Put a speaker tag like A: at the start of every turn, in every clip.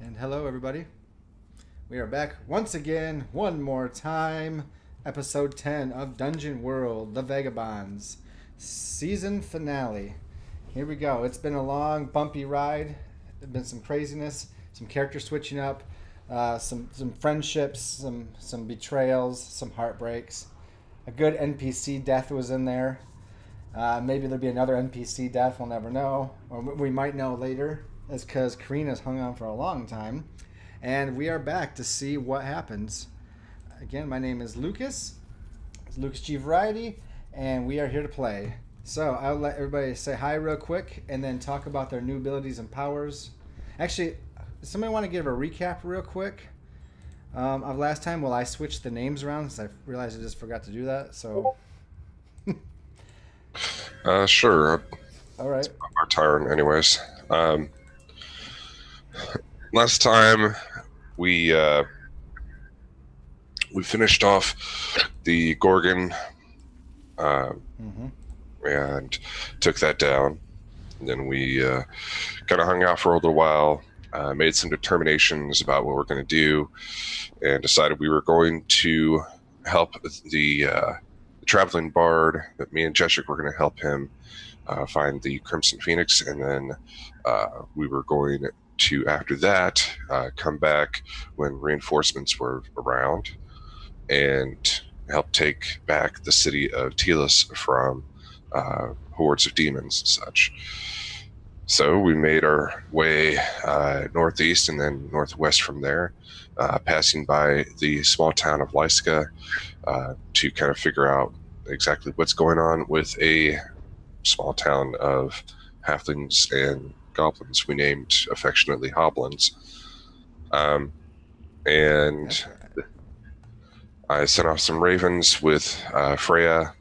A: And hello, everybody. We are back once again, one more time. Episode 10 of Dungeon World, The Vagabonds. Season finale. Here we go. It's been a long, bumpy ride. There's been some craziness, some character switching up, some friendships, some betrayals, some heartbreaks. A good NPC death was in there. Maybe there'll be another NPC death. We'll never know. Or we might know later. It's because Karina's hung on for a long time. And we are back to see what happens. Again, my name is Lucas. It's lucasgvariety. And we are here to play. So I'll let everybody say hi real quick and then talk about their new abilities and powers. Actually, does somebody want to give a recap real quick of last time while I switched the names around? Because I realized I just forgot to do that. So...
B: Sure.
A: All right.
B: It's our turn anyways. Last time we finished off the Gorgon and took that down. And then we kind of hung out for a little while, made some determinations about what we're going to do, and decided we were going to help the traveling bard, that me and Jessica were going to help him find the Crimson Phoenix, and then we were going to, after that, come back when reinforcements were around and help take back the city of Telos from hordes of demons and such. So we made our way northeast and then northwest from there, passing by the small town of Lyska to kind of figure out exactly what's going on with a small town of halflings and goblins we named affectionately hoblins. And I sent off some ravens with Freya.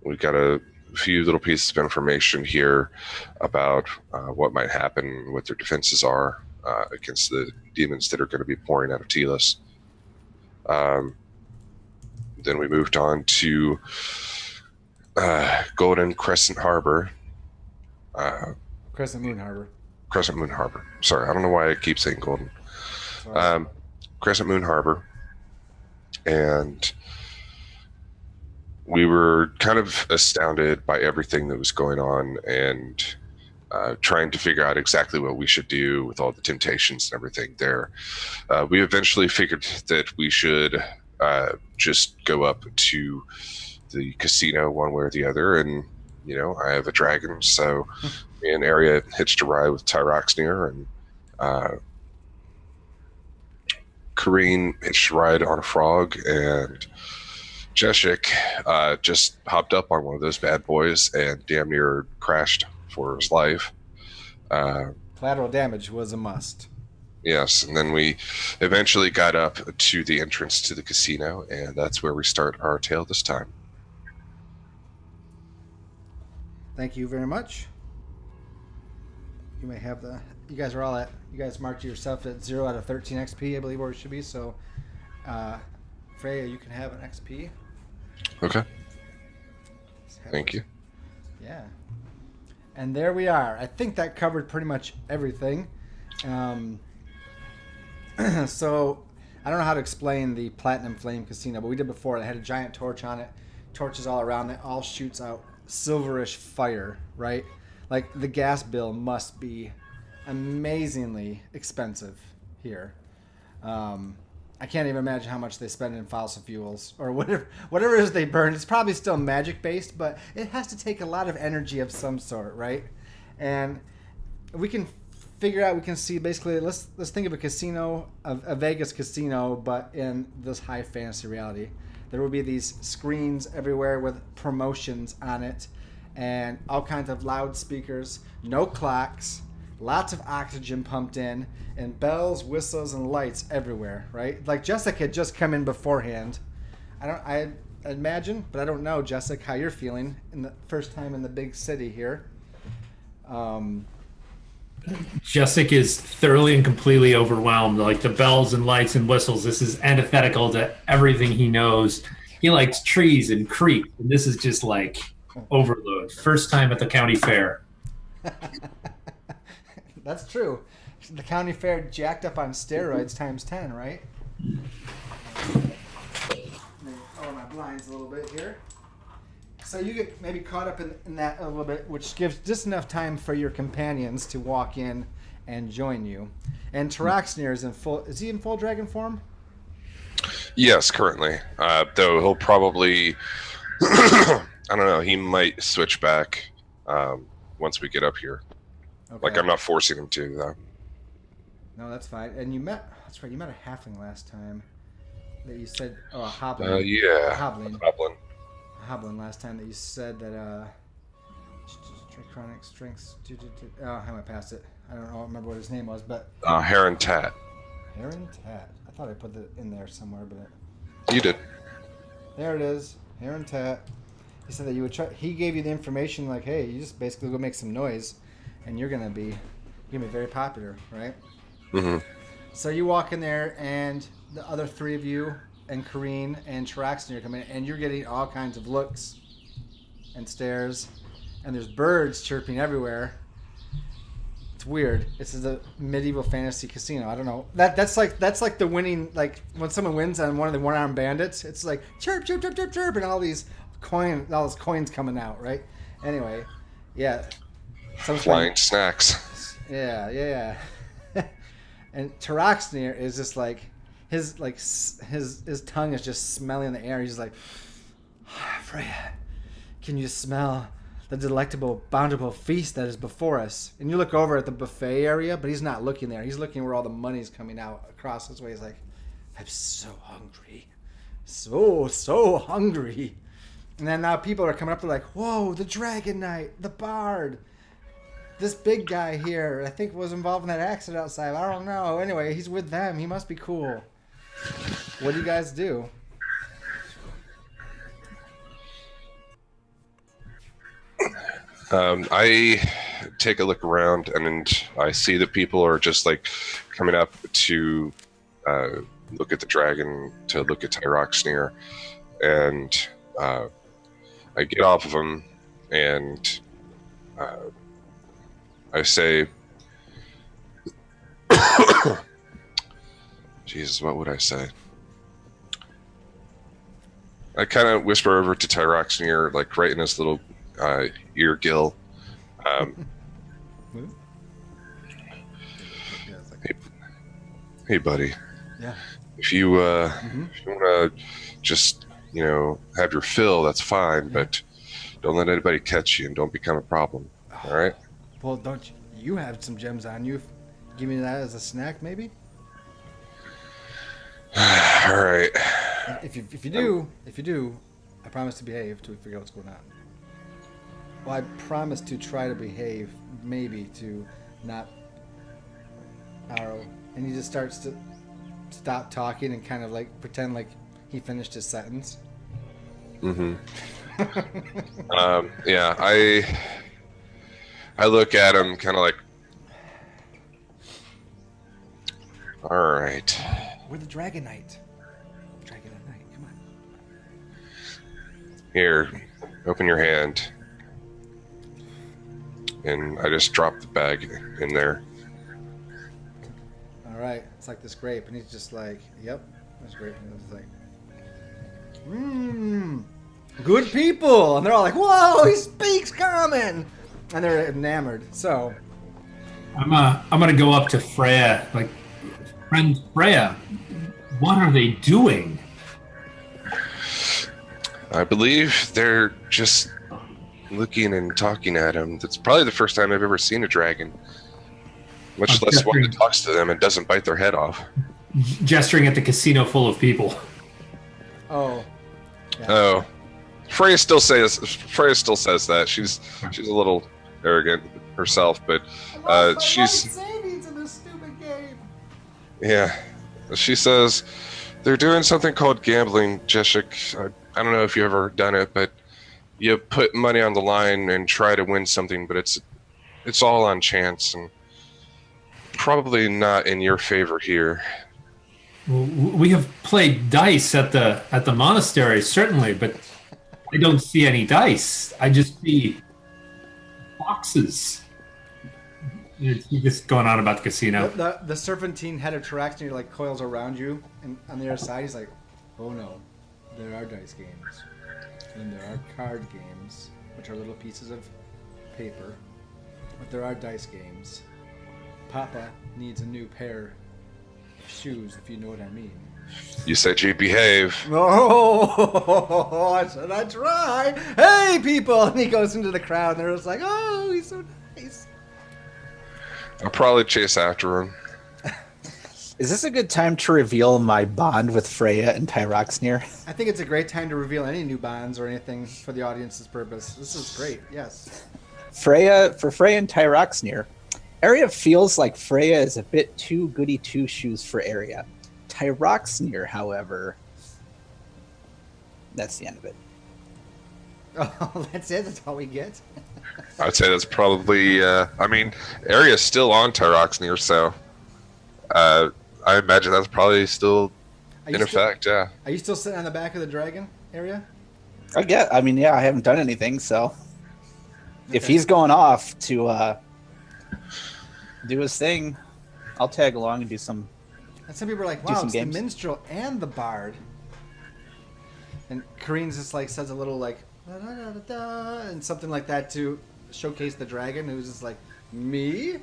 B: We got a few little pieces of information here about what might happen, what their defenses are against the demons that are going to be pouring out of Telos. Then we moved on to Golden Crescent Harbor.
A: Crescent Moon Harbor.
B: Crescent Moon Harbor. Sorry, I don't know why I keep saying Golden. Crescent Moon Harbor. And we were kind of astounded by everything that was going on and trying to figure out exactly what we should do with all the temptations and everything there. We eventually figured that we should just go up to the casino one way or the other, and I have a dragon, so me and Arya hitched a ride with Tyroxnir, and Kareen hitched a ride on a frog, and Jeshik just hopped up on one of those bad boys and damn near crashed for his life.
A: Collateral damage was a must.
B: Yes, and then we eventually got up to the entrance to the casino, and that's where we start our tale this time.
A: Thank you very much. You may have you guys marked yourself at 0 out of 13 XP, I believe, where it should be, so Freya, you can have an XP.
B: Okay. Thank you.
A: Yeah. And there we are. I think that covered pretty much everything. So, I don't know how to explain the Platinum Flame Casino, but we did before. It had a giant torch on it, torches all around it, all shoots out silverish fire, right? Like, the gas bill must be amazingly expensive here. I can't even imagine how much they spend in fossil fuels or whatever it is they burn. It's probably still magic based, but it has to take a lot of energy of some sort, right? And we can figure out, we can see basically, let's think of a casino, a Vegas casino, but in this high fantasy reality. There will be these screens everywhere with promotions on it and all kinds of loudspeakers, no clocks, lots of oxygen pumped in, and bells, whistles, and lights everywhere, right? Like Jessica had just come in beforehand. I imagine, but I don't know, Jessica, how you're feeling in the first time in the big city here.
C: Jessica is thoroughly and completely overwhelmed. Like the bells and lights and whistles, this is antithetical to everything he knows. He likes trees and creek, and this is just like overload. First time at the county fair.
A: That's true. the county fair jacked up on steroids times 10, right? Oh, my blinds a little bit here. So you get maybe caught up in that a little bit, which gives just enough time for your companions to walk in and join you. And Taraxnir is in full. Is he in full dragon form?
B: Yes, currently. Though he'll probably, I don't know, he might switch back once we get up here.
A: Okay.
B: Like, I'm not forcing him to, though.
A: No, that's fine. And that's right, you met a halfling last time that you said, oh, a hoblin.
B: Yeah.
A: A hoblin.
B: Hoblin.
A: A hoblin last time that you said that, chronic strengths. Oh, I went past it. I don't remember what his name was, but.
B: Heron Tat.
A: Heron Tat. I thought I put it in there somewhere, but.
B: You did.
A: There it is. Heron Tat. He said that you would try. He gave you the information like, hey, you just basically go make some noise, and you're gonna be very popular, right?
B: Mm-hmm.
A: So you walk in there, and the other three of you, and Kareen and Taraxnir come in, and you're getting all kinds of looks and stares, and there's birds chirping everywhere. It's weird. This is a medieval fantasy casino. I don't know. That's like the winning, like when someone wins on one of the one-armed bandits. It's like chirp, chirp, chirp, chirp, chirp, and all these coins coming out, right? Anyway, yeah.
B: Flying snacks.
A: Yeah. And Taraxnir is just like his tongue is just smelling in the air. He's like, Freya, can you smell the delectable, bountiful feast that is before us? And you look over at the buffet area, but he's not looking there. He's looking where all the money's coming out across his way. He's like, I'm so hungry. So hungry. And then now people are coming up, they're like, whoa, the Dragon Knight, the Bard. This big guy here, I think, was involved in that accident outside. I don't know. Anyway, he's with them. He must be cool. What do you guys do?
B: I take a look around, and I see that people are just like coming up to look at the dragon, to look at Taraxnir, and I get off of him, and I say, Jesus, what would I say? I kind of whisper over to Taraxnir, like right in his little ear gill. Hey, buddy.
A: Yeah.
B: If you want to just, have your fill, that's fine, but don't let anybody catch you and don't become a problem. All right?
A: Well, don't you have some gems on you? Give me that as a snack, maybe?
B: All right.
A: If you do, I promise to behave till we figure out what's going on. Well, I promise to try to behave, maybe to not arrow. And he just starts to stop talking and kind of like pretend like he finished his sentence.
B: Mm-hmm. Yeah, I look at him kind of like, all right.
A: We're the Dragon Knight. Dragon Knight, come on.
B: Here, open your hand. And I just drop the bag in there.
A: All right, it's like this grape, and he's just like, yep, that's great. And it's like, good people, and they're all like, whoa, he speaks common, and they're enamored. So,
C: I'm gonna go up to Freya, like, friend Freya, what are they doing?
B: I believe they're just looking and talking at him. That's probably the first time I've ever seen a dragon. Much less one that talks to them and doesn't bite their head off.
C: Gesturing at the casino full of people.
A: oh. Yeah.
B: Oh. Freya still says that. She's a little arrogant herself, but she's
A: savings in this stupid game.
B: Yeah. She says they're doing something called gambling, Jeshik. I don't know if you've ever done it, but you put money on the line and try to win something, but it's all on chance and probably not in your favor here.
C: We have played dice at the monastery, certainly, but I don't see any dice. I just see boxes. You're just going on about the casino.
A: The serpentine head of Taraxnir like coils around you, and on the other side he's like, "Oh no, there are dice games, and there are card games, which are little pieces of paper, but there are dice games. Papa needs a new pair of shoes, if you know what I mean."
B: You said you behave.
A: Oh, should I try? Hey, people! And he goes into the crowd, and they're just like, "Oh, he's so nice."
B: I'll probably chase after him.
D: Is this a good time to reveal my bond with Freya and Tyroxnir?
A: I think it's a great time to reveal any new bonds or anything for the audience's purpose. This is great, yes.
D: For Freya and Tyroxnir, Arya feels like Freya is a bit too goody two-shoes for Arya. Tyroxnir, however, that's the end of it.
A: Oh, that's it? That's all we get?
B: I'd say that's probably. I mean, Arya's still on Tyroxnir, so I imagine that's probably still in effect. Yeah.
A: Are you still sitting on the back of the dragon area?
D: I haven't done anything, so if he's going off to do his thing, I'll tag along and do some.
A: And some people are like, "Wow, it's the minstrel and the bard." And Kareen just like says a little like da, da, da, da, da, and something like that to showcase the dragon, who's just like, "Me?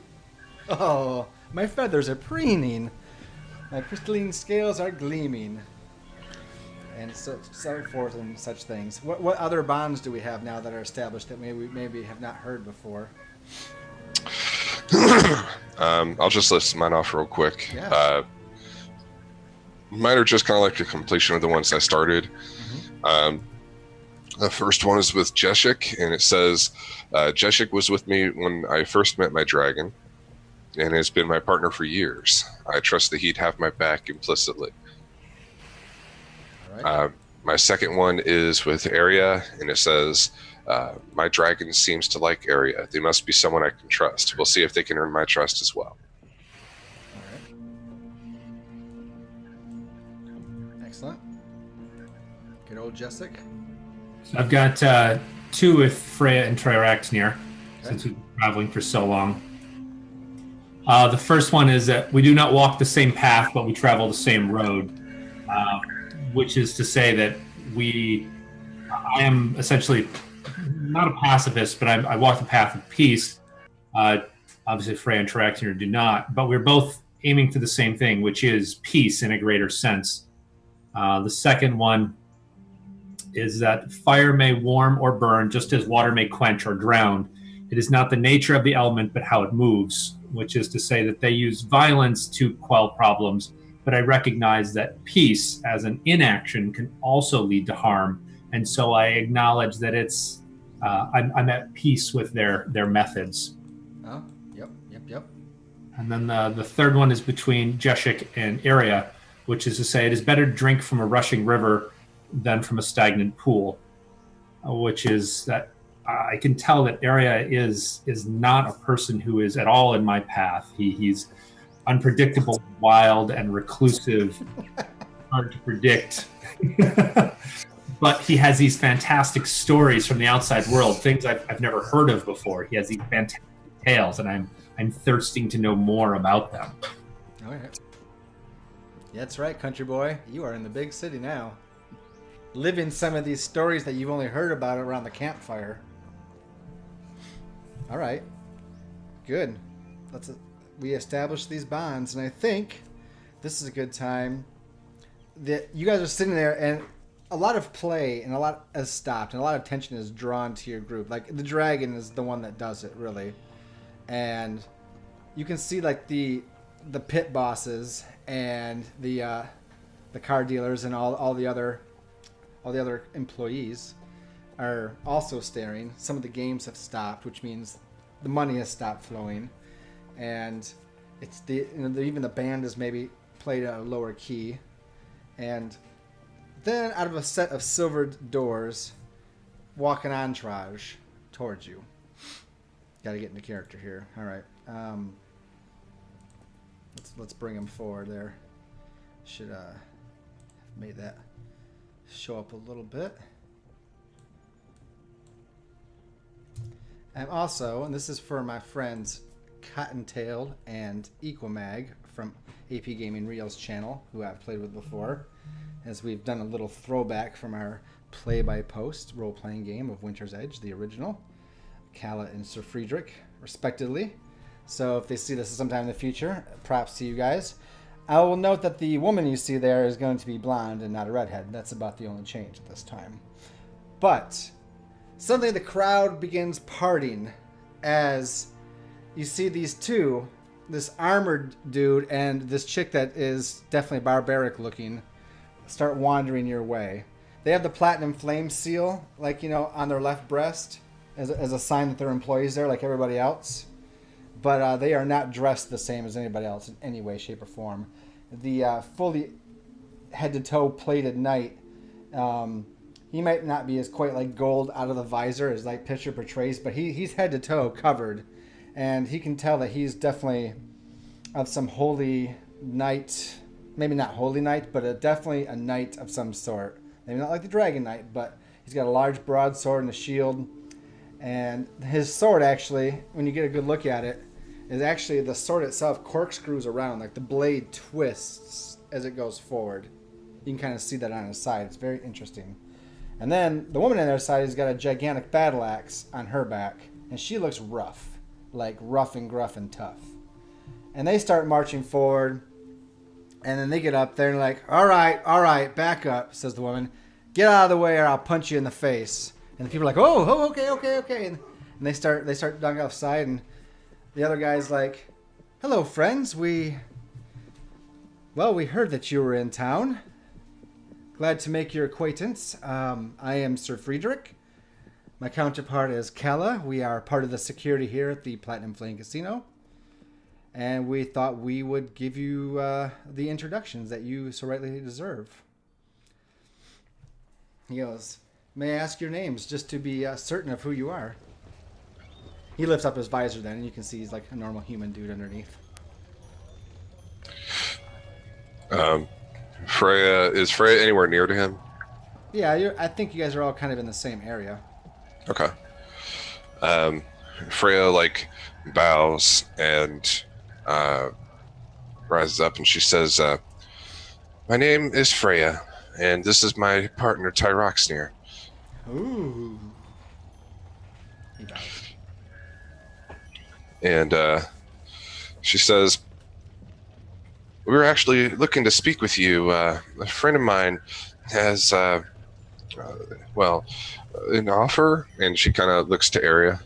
A: Oh, my feathers are preening, my crystalline scales are gleaming," and so forth and such things. What other bonds do we have now that are established that maybe have not heard before?
B: I'll just list mine off real quick.
A: Yeah.
B: Mine are just kind of like a completion of the ones I started. Mm-hmm. The first one is with Jeshik, and it says, Jeshik was with me when I first met my dragon, and has been my partner for years. I trust that he'd have my back implicitly. All right. My second one is with Arya, and it says, my dragon seems to like Arya. They must be someone I can trust. We'll see if they can earn my trust as well.
A: Excellent. Good old Jessic.
C: So I've got two with Freya and Tyroxnir, since we've been traveling for so long. The first one is that we do not walk the same path, but we travel the same road, which is to say that I am essentially not a pacifist, but I walk the path of peace. Obviously, Freya and Tyroxnir do not, but we're both aiming for the same thing, which is peace in a greater sense. The second one is that fire may warm or burn just as water may quench or drown. It is not the nature of the element, but how it moves, which is to say that they use violence to quell problems, but I recognize that peace as an inaction can also lead to harm, and so I acknowledge that it's I'm at peace with their methods.
A: Oh, yep.
C: And then the third one is between Jeshik and Arya, which is to say it is better to drink from a rushing river than from a stagnant pool, which is that I can tell that Arya is not a person who is at all in my path. He's unpredictable, wild, and reclusive, hard to predict. But he has these fantastic stories from the outside world, things I've never heard of before. He has these fantastic tales, and I'm thirsting to know more about them.
A: All right. Yeah, that's right, country boy. You are in the big city now. Living some of these stories that you've only heard about around the campfire. All right. Good. We established these bonds, and I think this is a good time that you guys are sitting there, and a lot of play and a lot has stopped, and a lot of attention is drawn to your group. Like, the dragon is the one that does it, really. And you can see, like, the pit bosses and the car dealers and all the other employees are also staring. Some of the games have stopped, which means the money has stopped flowing, and it's even the band is maybe played at a lower key. And then out of a set of silvered doors walk an entourage towards you. Got to get into character here. All right. Let's bring him forward there. Should have made that show up a little bit. And also, and this is for my friends Cottontail and Equimag from AP Gaming Reels channel, who I've played with before, as we've done a little throwback from our play-by-post role-playing game of Winter's Edge, the original. Kala and Sir Friedrich, respectively. So if they see this sometime in the future, props to you guys. I will note that the woman you see there is going to be blonde and not a redhead. That's about the only change at this time. But suddenly the crowd begins parting as you see these two, this armored dude and this chick that is definitely barbaric looking, start wandering your way. They have the platinum flame seal, like, you know, on their left breast as a sign that they're employees there, like everybody else. But they are not dressed the same as anybody else in any way, shape, or form. The fully head-to-toe plated knight, he might not be as quite like gold out of the visor as like picture portrays, but he's head-to-toe covered. And he can tell that he's definitely of some holy knight, maybe not holy knight, but definitely a knight of some sort. Maybe not like the dragon knight, but he's got a large broadsword and a shield. And his sword, actually, when you get a good look at it, is actually the sword itself corkscrews around, like the blade twists as it goes forward. You can kind of see that on his side. It's very interesting. And then the woman on their side has got a gigantic battle axe on her back, and she looks rough, like rough and gruff and tough. And they start marching forward, and then they get up there and like, all right, back up, says the woman. Get out of the way or I'll punch you in the face. And the people are like, oh, okay. And they start going outside, and the other guy's like, hello, friends. We heard that you were in town. Glad to make your acquaintance. I am Sir Friedrich. My counterpart is Kella. We are part of the security here at the Platinum Flame Casino. And we thought we would give you the introductions that you so rightly deserve. He goes, may I ask your names just to be certain of who you are? He lifts up his visor then, and you can see he's like a normal human dude underneath.
B: Is Freya anywhere near to him?
A: Yeah, I think you guys are all kind of in the same area.
B: Okay. Freya like bows and rises up, and she says, my name is Freya, and this is my partner Tyroxnir.
A: Ooh. He bows.
B: And she says, we were actually looking to speak with you. A friend of mine has, an offer. And she kind of looks to Arya.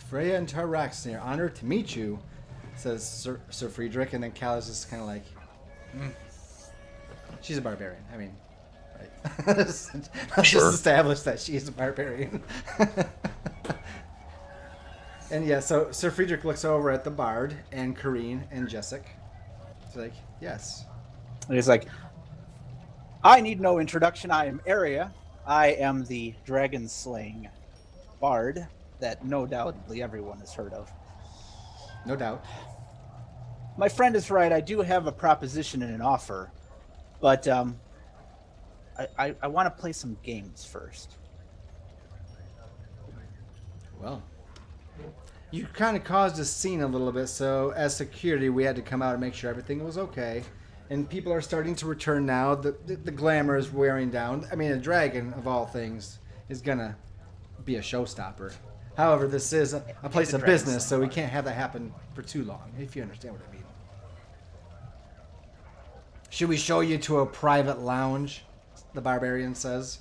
A: Freya and Tyroxnir, honored to meet you, says Sir Friedrich. And then Callus is kind of like, she's a barbarian. I mean, right. Let's
B: Sure.
A: just establish that she's a barbarian. And yeah, so Sir Friedrich looks over at the Bard and Kareen and Jessic. He's like, yes.
D: And he's like, I need no introduction. I am Arya. I am the dragon-slaying bard that no doubtly everyone has heard of.
A: No doubt.
D: My friend is right. I do have a proposition and an offer, but I want to play some games first.
A: Well, you kind of caused a scene a little bit, so as security, we had to come out and make sure everything was okay. And people are starting to return now. The glamour is wearing down. I mean, a dragon, of all things, is going to be a showstopper. However, this is a place of business, so we can't have that happen for too long, if you understand what I mean. Should we show you to a private lounge? The barbarian says.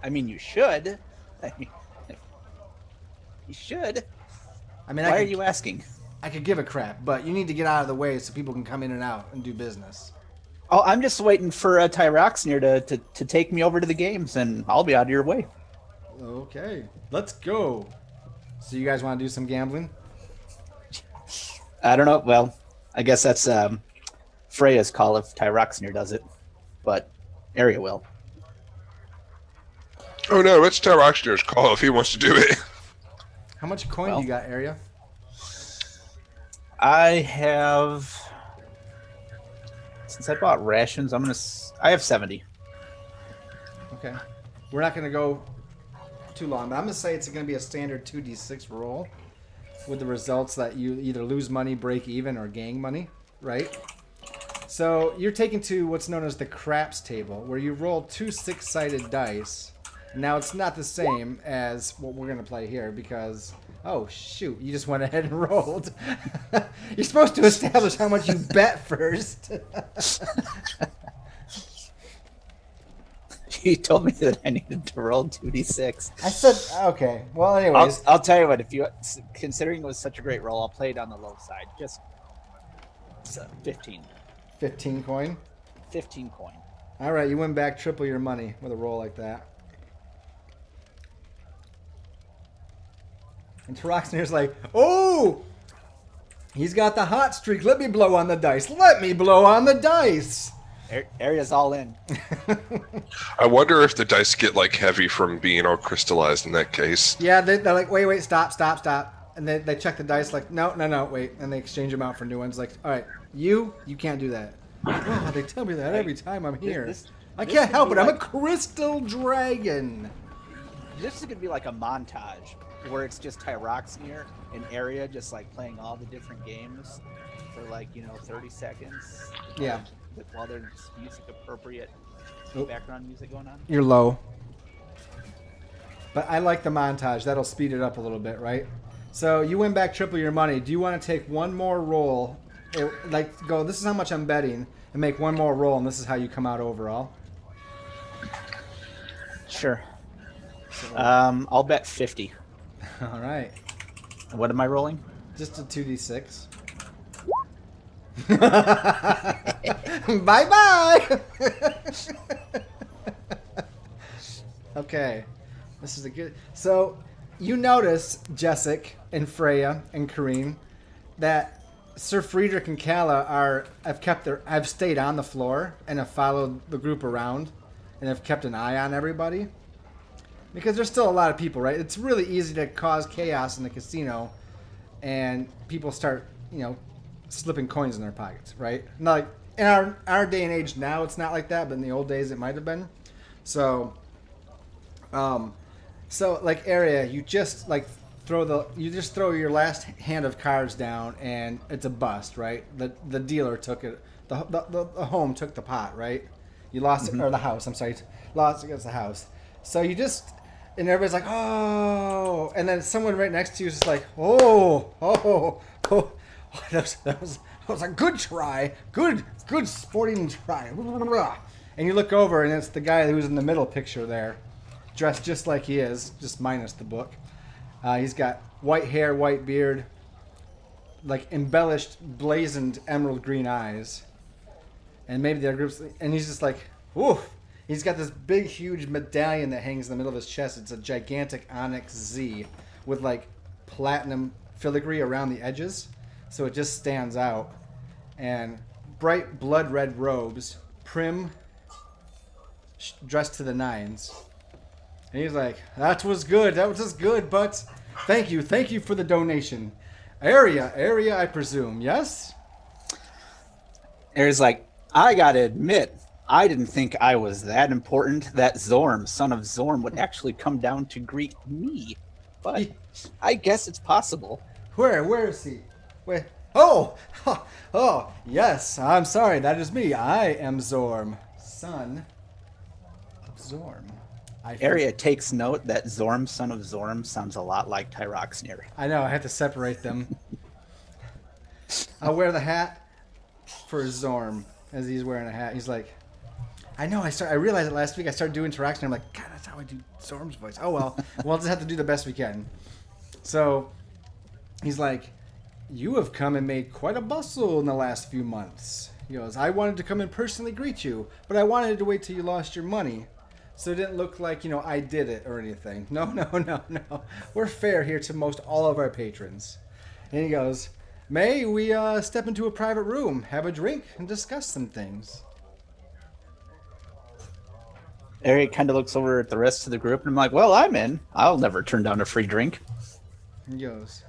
D: I mean, you should. You should.
A: I mean,
D: Why are you asking?
A: I could give a crap, but you need to get out of the way so people can come in and out and do business.
D: Oh, I'm just waiting for Tyroxnir to take me over to the games, and I'll be out of your way.
A: Okay, let's go. So you guys want to do some gambling?
D: I don't know. Well, I guess that's Freya's call if Tyroxnir does it, but Arya will.
B: Oh no, it's Tyroxnir's call if he wants to do it.
A: How much coin do you got, Arya?
D: I have, since I bought rations, I have 70.
A: Okay. We're not going to go too long, but I'm gonna say it's gonna be a standard 2d6 roll with the results that you either lose money, break even, or gain money, right? So you're taken to what's known as the craps table, where you roll 2 6-sided dice. Now it's not the same as what we're gonna play here because, oh shoot, you just went ahead and rolled. You're supposed to establish how much you bet first.
D: You told me that I needed to roll 2d6.
A: I said, okay. Well, anyways.
D: I'll tell you what, if you, considering it was such a great roll, I'll play it on the low side. Just 15.
A: 15 coin?
D: 15 coin.
A: All right, you win back triple your money with a roll like that. And Taroxner's like, oh! He's got the hot streak. Let me blow on the dice. Let me blow on the dice.
D: Area's all in.
B: I wonder if the dice get like heavy from being all crystallized in that case.
A: Yeah, they're like, wait, stop. And they check the dice like, no, wait. And they exchange them out for new ones. Like, all right, you can't do that. Oh, they tell me that every time I'm here. I can't help it. I'm a crystal dragon.
D: This is going to be like a montage where it's just Tyroxnir and Area just like playing all the different games for like, 30 seconds.
A: Yeah.
D: While there's music appropriate background music going on.
A: You're low. But I like the montage. That'll speed it up a little bit, right? So you win back triple your money. Do you want to take one more roll? Go, this is how much I'm betting, and make one more roll, and this is how you come out overall?
D: Sure. I'll bet 50.
A: All right.
D: What am I rolling?
A: Just a 2d6. Bye-bye! Okay. This is a good... So, you notice, Jessic and Freya and Kareen, that Sir Friedrich and Kala have stayed on the floor and have followed the group around and have kept an eye on everybody. Because there's still a lot of people, right? It's really easy to cause chaos in the casino and people start, slipping coins in their pockets, right? Not like in our day and age now, it's not like that, but in the old days it might have been. So, like Area, you just throw your last hand of cards down, and it's a bust, right? The dealer took it. The home took the pot, right? You lost it, or the house. I'm sorry, lost against the house. So you just. And everybody's like, oh, and then someone right next to you is just like, oh, that was a good try, good sporting try. And you look over, and it's the guy who's in the middle picture there, dressed just like he is, just minus the book. He's got white hair, white beard, like embellished, blazoned emerald green eyes, and maybe their groups. And he's just like, oof. He's got this big, huge medallion that hangs in the middle of his chest. It's a gigantic onyx Z with like platinum filigree around the edges, so it just stands out. And bright blood red robes, prim, dressed to the nines. And he's like, that was good, but thank you for the donation. Area, I presume, yes?
D: Area's like, I gotta admit, I didn't think I was that important that Zorm, son of Zorm, would actually come down to greet me. But I guess it's possible.
A: Where is he? Where? Oh, yes, I'm sorry, that is me. I am Zorm, son of Zorm.
D: Area takes note that Zorm, son of Zorm, sounds a lot like Tyroxnir.
A: I know, I have to separate them. I'll wear the hat for Zorm as he's wearing a hat. He's like, I know, I realized it last week. I started doing interaction. I'm like, God, that's how I do Zorm's voice. Oh, well, we'll just have to do the best we can. So he's like, you have come and made quite a bustle in the last few months. He goes, I wanted to come and personally greet you, but I wanted to wait till you lost your money. So it didn't look like, I did it or anything. No. We're fair here to most all of our patrons. And he goes, may we step into a private room, have a drink, and discuss some things?
D: Eric kind of looks over at the rest of the group, and I'm like, well, I'm in. I'll never turn down a free drink.
A: He goes,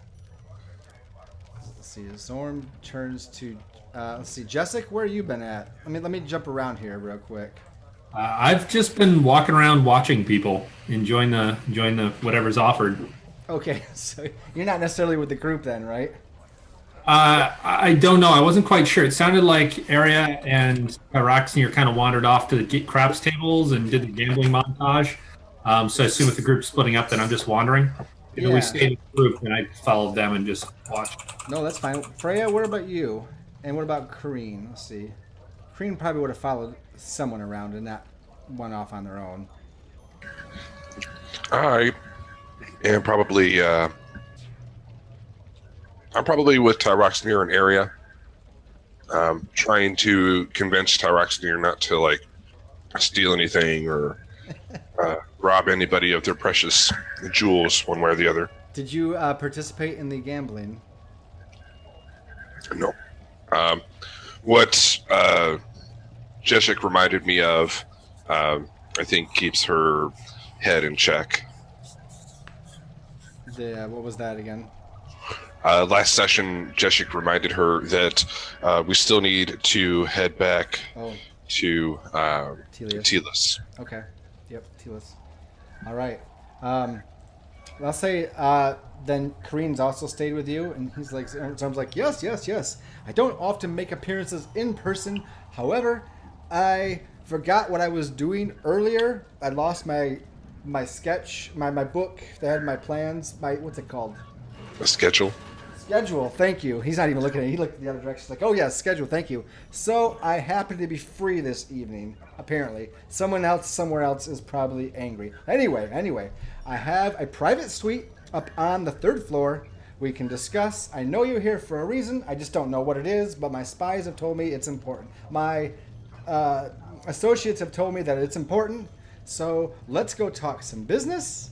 A: let's see, Zorm turns to, let's see, Jessic, where you been at? Let me jump around here real quick.
C: I've just been walking around watching people. and join the whatever's offered.
A: Okay, so you're not necessarily with the group then, right?
C: I don't know. I wasn't quite sure. It sounded like Arya and Roxy kind of wandered off to the craps tables and did the gambling montage. So I assume if the group's splitting up, then I'm just wandering. If
A: Yeah.
C: we stayed in the group, then I followed them and just watched.
A: No, that's fine. Freya, what about you? And what about Kareen? Let's see. Kareen probably would have followed someone around and not went off on their own.
B: I am probably I'm probably with Tyroxenir and Area, trying to convince Tyroxenir not to like steal anything or rob anybody of their precious jewels one way or the other.
A: Did you participate in the gambling?
B: No. What Jessic reminded me of, I think keeps her head in check.
A: What was that again?
B: Last session, Jessic reminded her that we still need to head back to Telis.
A: Okay. Yep, Telis. All right. I'll say then Kareen's also stayed with you, and he's like, Zorm's like, yes. I don't often make appearances in person. However, I forgot what I was doing earlier. I lost my sketch, my book that had my plans. What's it called?
B: A schedule.
A: Schedule, thank you. He's not even looking at it. He looked the other direction. He's like, oh yeah, schedule, thank you. So I happen to be free this evening, apparently. Someone else somewhere else is probably angry. Anyway, I have a private suite up on the 3rd floor. We can discuss. I know you're here for a reason. I just don't know what it is, but my spies have told me it's important. My associates have told me that it's important. So let's go talk some business.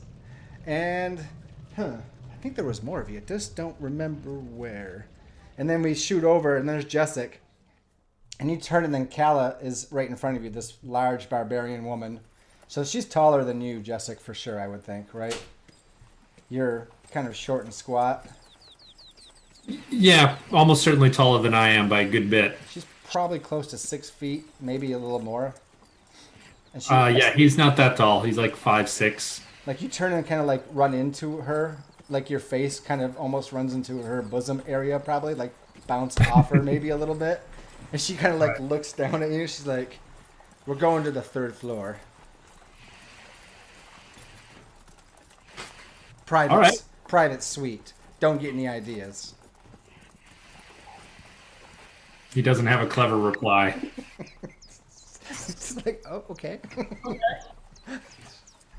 A: And, I think there was more of you. Just don't remember where. And then we shoot over, and there's Jessic. And you turn, and then Kala is right in front of you, this large barbarian woman. So she's taller than you, Jessic, for sure, I would think, right? You're kind of short and squat.
C: Yeah, almost certainly taller than I am by a good bit.
A: She's probably close to 6 feet, maybe a little more. And
C: yeah, he's not that tall. He's like 5'6".
A: Like you turn and kind of like run into her. Like your face kind of almost runs into her bosom area, probably like bounce off her maybe a little bit, and she kind of like looks down at you. She's like, "We're going to the 3rd floor. Private suite. Don't get any ideas."
C: He doesn't have a clever reply.
A: It's like, oh, okay.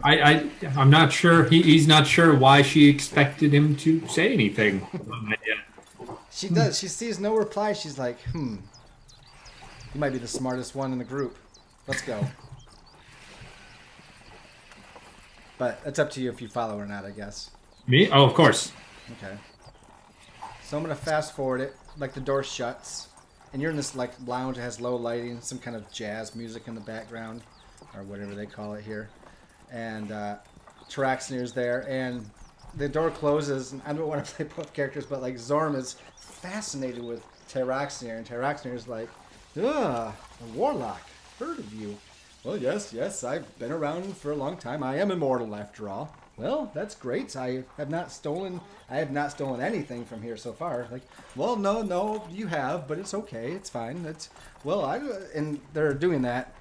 C: I'm not sure. He's not sure why she expected him to say anything.
A: She does. She sees no reply. She's like, You might be the smartest one in the group. Let's go. But it's up to you if you follow or not, I guess.
C: Me? Oh, of course.
A: Okay. So I'm gonna fast forward it. Like the door shuts, and you're in this like lounge that has low lighting, some kind of jazz music in the background, or whatever they call it here. And Tyroxenir's there, and the door closes. And I don't want to play both characters, but like Zorm is fascinated with Tyroxenir, and Tyroxenir's like, a warlock. Heard of you? Well, yes, I've been around for a long time. I am immortal after all. Well, that's great. I have not stolen anything from here so far. Like, well, no, you have, but it's okay. It's fine. And they're doing that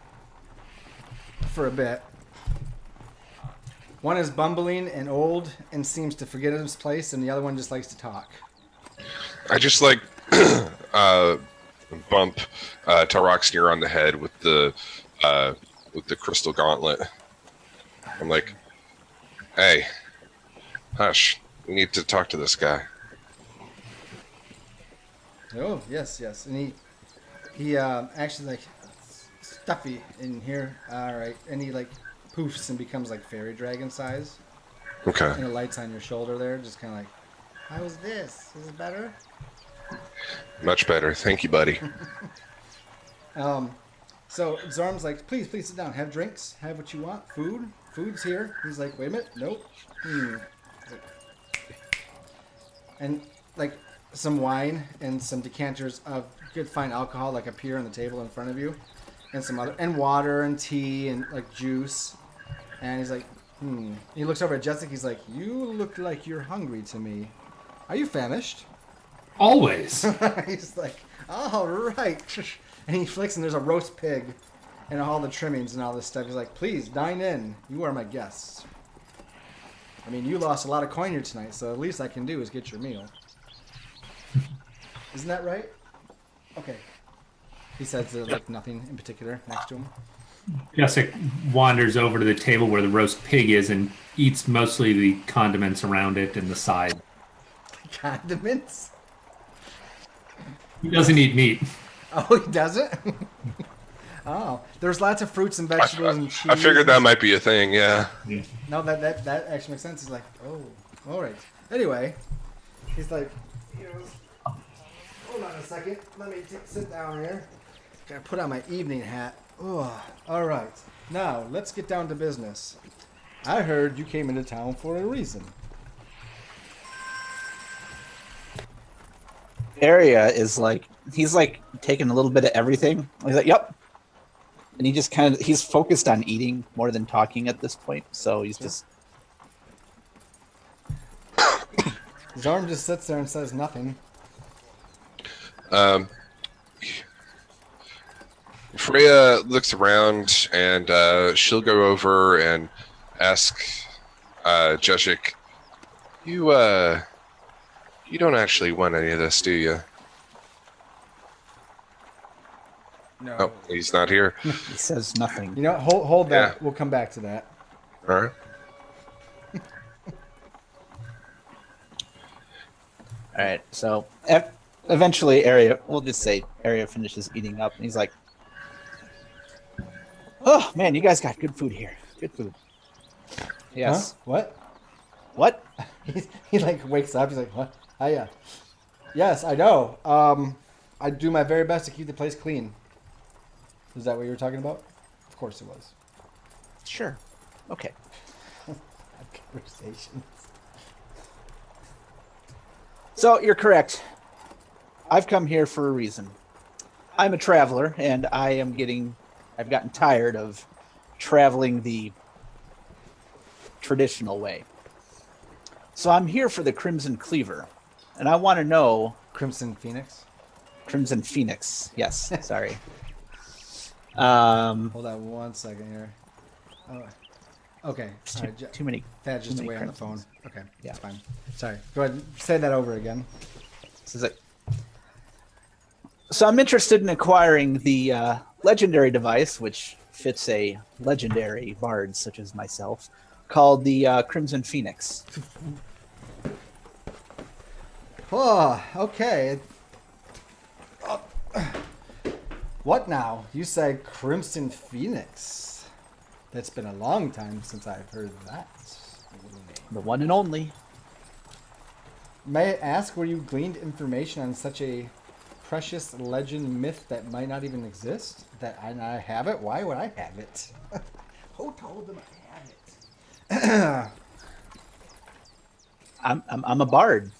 A: for a bit. One is bumbling and old and seems to forget his place, and the other one just likes to talk.
B: I just like bump Tyroxenir on the head with the crystal gauntlet. I'm like, hey, hush, we need to talk to this guy.
A: Oh, yes. And he actually like stuffy in here. All right. And he like poofs and becomes like fairy dragon size.
B: Okay.
A: And it lights on your shoulder there, just kind of like, how is this? Is it better?
B: Much better. Thank you, buddy.
A: So Zorm's like, please sit down. Have drinks. Have what you want. Food's here. He's like, wait a minute. Nope. And like some wine and some decanters of good fine alcohol like appear on the table in front of you, and some other, and water and tea and like juice. And he's like, He looks over at Jessica. He's like, "You look like you're hungry to me. Are you famished?"
C: Always.
A: He's like, "All right." And he flicks, and there's a roast pig, and all the trimmings and all this stuff. He's like, "Please dine in. You are my guests. I mean, you lost a lot of coin here tonight, so the least I can do is get your meal. Isn't that right?" Okay. He says like nothing in particular next to him.
C: Jessica wanders over to the table where the roast pig is and eats mostly the condiments around it and the side.
A: Condiments?
C: He doesn't eat meat.
A: Oh, he doesn't? Oh, there's lots of fruits and vegetables and cheese.
B: I figured that might be a thing, yeah.
A: No, that actually makes sense. He's like, oh, all right. Anyway, he's like, hold on a second. Let me sit down here. Gotta put on my evening hat. Oh, all right. Now, let's get down to business. I heard you came into town for a reason.
D: Area is like, he's like taking a little bit of everything. He's like, yep. And he just he's focused on eating more than talking at this point. So he's just.
A: Zarm just sits there and says nothing.
B: Freya looks around and she'll go over and ask Jeshik, you don't actually want any of this, do you?
A: No.
B: Oh, he's not here.
D: He says nothing.
A: You know, hold that.
B: Yeah.
A: We'll come back to that.
B: All right.
D: All right. So eventually, we'll just say Area finishes eating up, and he's like, "Oh man, you guys got good food here. Good food." Yes.
A: Huh? What?
D: What?
A: he like wakes up. He's like, "What? Oh yeah. Yes, I know. I do my very best to keep the place clean." Is that what you were talking about? Of course it was.
D: Sure. Okay.
A: Conversations.
D: So you're correct. I've come here for a reason. I'm a traveler, and I've gotten tired of traveling the traditional way. So I'm here for the Crimson Cleaver, and I want to know...
A: Crimson Phoenix?
D: Crimson Phoenix, yes, sorry.
A: Hold on 1 second here. Oh, okay. All right.
D: Too many.
A: Thad's just
D: too
A: away
D: many
A: on the phone.
D: crimsons.
A: Okay,
D: Yeah.
A: that's fine. Sorry. Go ahead. Say that over again.
D: So I'm interested in acquiring the legendary device, which fits a legendary bard such as myself, called the Crimson Phoenix.
A: Oh, okay. What now? You said Crimson Phoenix. That's been a long time since I've heard that name.
D: The one and only.
A: May I ask where you gleaned information on such a precious legend myth that might not even exist? That I have it? Why would I have it? Who told them I have it?
D: I'm a bard.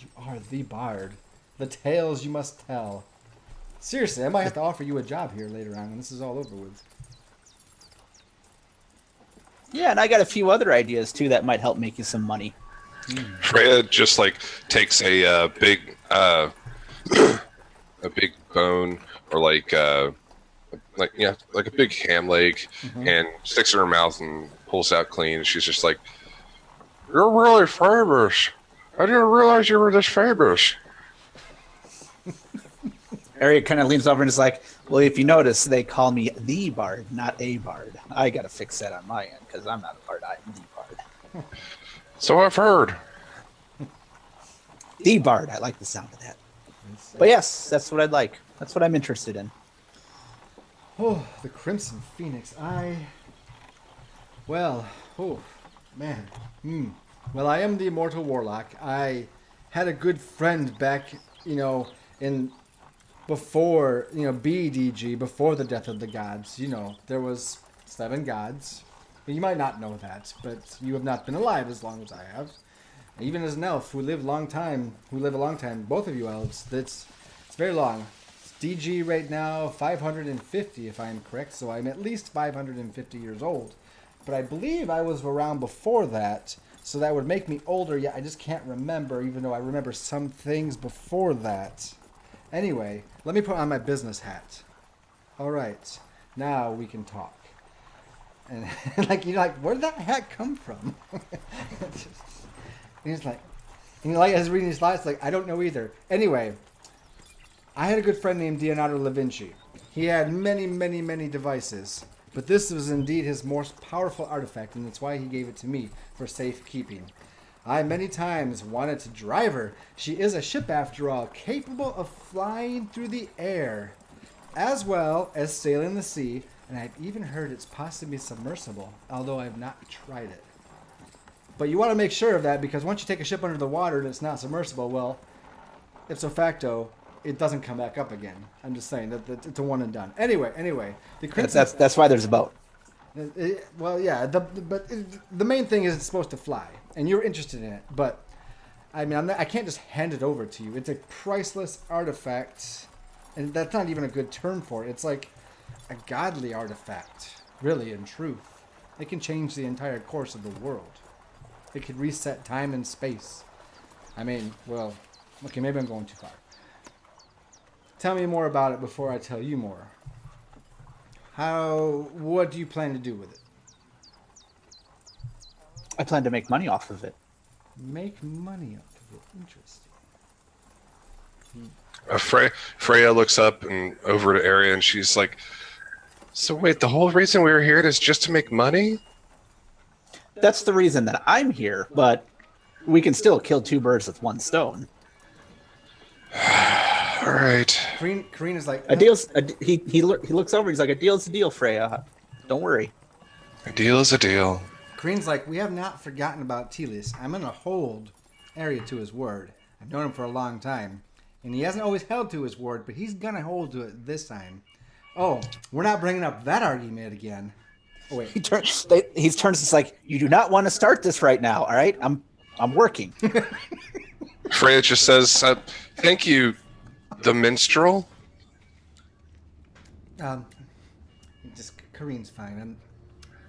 A: You are the bard. The tales you must tell. Seriously, I might have to offer you a job here later on when this is all over with.
D: Yeah, and I got a few other ideas too that might help make you some money.
B: Freya just like takes a big a big bone or like a big ham leg and sticks it in her mouth and pulls out clean. She's just like, "You're really famous. I didn't realize you were this famous."
D: Arya kind of leans over and is like, "Well, if you notice, they call me the bard, not a bard. I got to fix that on my end because I'm not a bard. I'm the bard."
B: So I've heard.
D: The bard. I like the sound of that. But yes, that's what I'd like. That's what I'm interested in.
A: Oh, the Crimson Phoenix. Well, oh, man. Well, I am the immortal warlock. I had a good friend back, before, BDG, before the death of the gods. There was 7 gods. You might not know that, but you have not been alive as long as I have. Even as an elf who live a long time, both of you elves, it's very long. It's DG right now, 550 if I'm correct, so I'm at least 550 years old. but I believe I was around before that, so that would make me older. Yeah, I just can't remember, even though I remember some things before that. Anyway, let me put on my business hat. All right, now we can talk. And like, you're like, where did that hat come from? He's like, and like, as reading these slides, like, I don't know either. Anyway, I had a good friend named Leonardo da Vinci. He had many, many, many devices, but this was indeed his most powerful artifact, and that's why he gave it to me for safekeeping. I many times wanted to drive her. She is a ship, after all, capable of flying through the air, as well as sailing the sea, and I've even heard it's possibly submersible, although I have not tried it. But you want to make sure of that, because once you take a ship under the water and it's not submersible, well, ipso facto, it doesn't come back up again. I'm just saying that it's a one and done. Anyway, the Crimson...
D: That's why there's a boat.
A: Well, yeah, but the main thing is it's supposed to fly, and you're interested in it. But I mean, I can't just hand it over to you. It's a priceless artifact, and that's not even a good term for it. It's like a godly artifact, really, in truth. It can change the entire course of the world. It could reset time and space. I mean, well, okay, maybe I'm going too far. Tell me more about it before I tell you more. What do you plan to do with it?
D: I plan to make money off of it.
A: Make money off of it. Interesting.
B: Freya looks up and over to Arya, and she's like, "So wait, the whole reason we were here is just to make money?"
D: That's the reason that I'm here, but we can still kill two birds with one stone.
B: All right.
A: Karina's like,
D: he looks over. He's like, a deal's a deal, Freya. Don't worry.
B: A deal is a deal.
A: Karina's like, we have not forgotten about Telis. I'm going to hold Arya to his word. I've known him for a long time. And he hasn't always held to his word, but he's going to hold to it this time. Oh, we're not bringing up that argument again. Oh, wait.
D: He turns. It's like, you do not want to start this right now, all right? I'm working.
B: Freya just says, "Thank you, the minstrel."
A: Just Kareen's fine.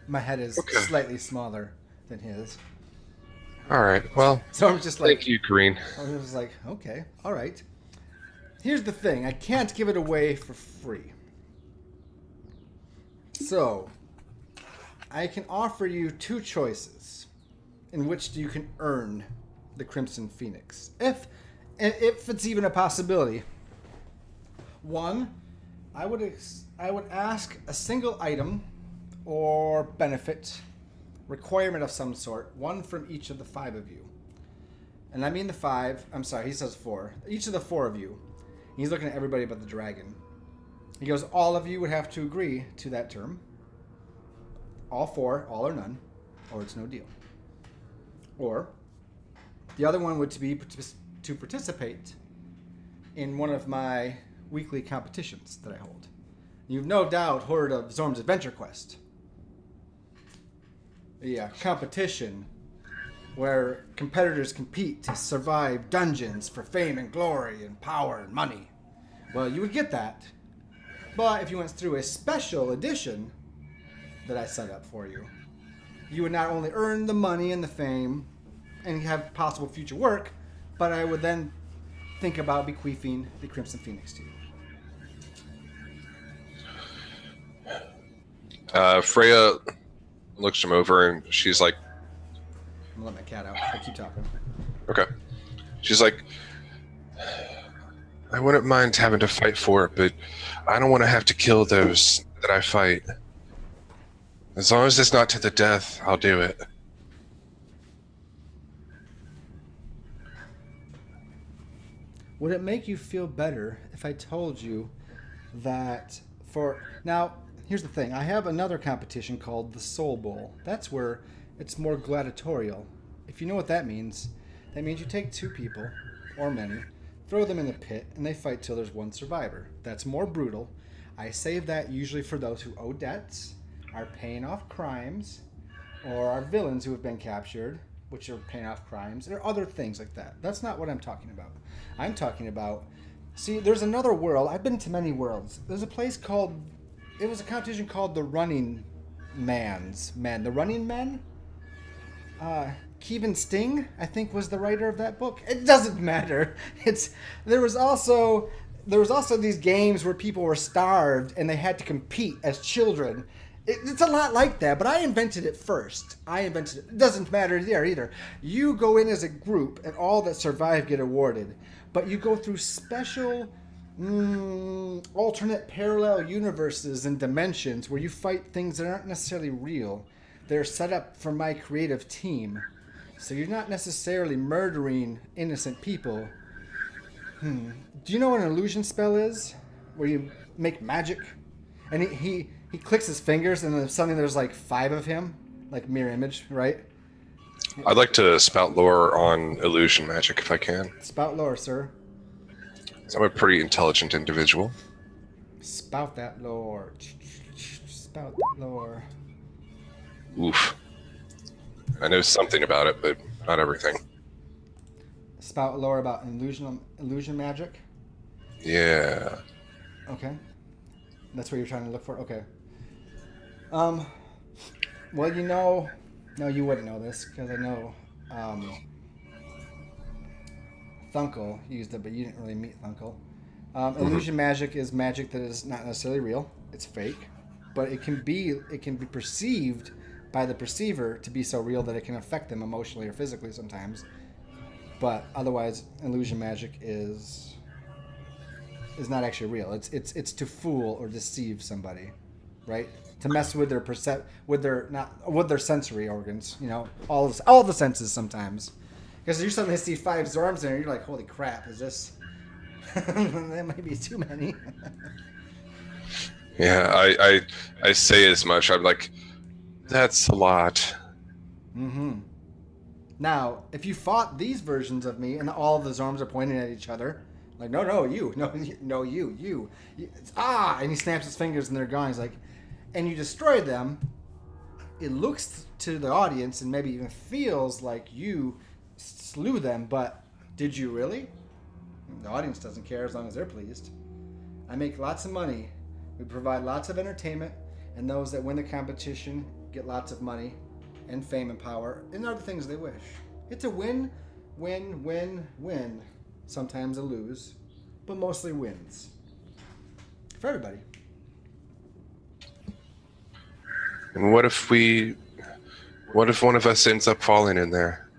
A: My head is slightly smaller than his.
B: All right. Well,
A: so I'm just like,
B: thank you, Kareen.
A: I was just like, okay, all right. Here's the thing: I can't give it away for free. So I can offer you two choices in which you can earn the Crimson Phoenix, if it's even a possibility. One, I would ask a single item or benefit requirement of some sort, one from each of the five of you. And I mean the five, I'm sorry, he says four. Each of the four of you. He's looking at everybody but the dragon. He goes, all of you would have to agree to that term. All four, all or none, or it's no deal. Or the other one would be to participate in one of my weekly competitions that I hold. You've no doubt heard of Zorm's Adventure Quest. The competition where competitors compete to survive dungeons for fame and glory and power and money. Well, you would get that. But if you went through a special edition that I set up for you, you would not only earn the money and the fame and have possible future work, but I would then think about bequeathing the Crimson Phoenix to you.
B: Freya looks him over and she's like,
A: I'm gonna let my cat out. I keep talking.
B: Okay. She's like, I wouldn't mind having to fight for it, but I don't want to have to kill those that I fight. As long as it's not to the death, I'll do it.
A: Would it make you feel better if I told you that Now, here's the thing. I have another competition called the Soul Bowl. That's where it's more gladiatorial. If you know what that means you take two people, or many, throw them in the pit, and they fight till there's one survivor. That's more brutal. I save that usually for those who owe debts, are paying off crimes, or are villains who have been captured, which are paying off crimes, or other things like that. That's not what I'm talking about. I'm talking about, see, there's another world. I've been to many worlds. There's a place called, it was a competition called the Running The Running Men. Kevin Sting, I think, was the writer of that book. It doesn't matter. There was also these games where people were starved and they had to compete as children. It's a lot like that, but I invented it first. It doesn't matter there either. You go in as a group, and all that survive get awarded. But you go through special alternate parallel universes and dimensions where you fight things that aren't necessarily real. They're set up for my creative team. So you're not necessarily murdering innocent people. Do you know what an illusion spell is? Where you make magic? And he clicks his fingers and then suddenly there's like 5 of him. Like mirror image, right?
B: I'd like to spout lore on illusion magic if I can.
A: Spout lore, sir.
B: I'm a pretty intelligent individual.
A: Spout that lore. Spout that lore.
B: Oof. I know something about it, but not everything.
A: Spout lore about illusion magic?
B: Yeah.
A: Okay. That's what you're trying to look for? Okay. Well, no, you wouldn't know this, because I know, Thunkel used it, but you didn't really meet Thunkel. Illusion magic is magic that is not necessarily real. It's fake. But it can be perceived by the perceiver to be so real that it can affect them emotionally or physically sometimes. But otherwise, illusion magic is not actually real. It's to fool or deceive somebody, right? To mess with their with their sensory organs, all the senses sometimes. Because you suddenly see 5 Zorms there, and you're like, holy crap, is this? That might be too many.
B: Yeah, I say as much. I'm like, that's a lot.
A: Mm-hmm. Now, if you fought these versions of me and all of the Zorms are pointing at each other, like, no, you, you. And he snaps his fingers and they're gone. He's like, and you destroy them, it looks to the audience and maybe even feels like you slew them, but did you really? The audience doesn't care as long as they're pleased. I make lots of money. We provide lots of entertainment, and those that win the competition get lots of money and fame and power and other things they wish. It's a win, win, win, win. Sometimes a lose, but mostly wins. For everybody.
B: And what if one of us ends up falling in there?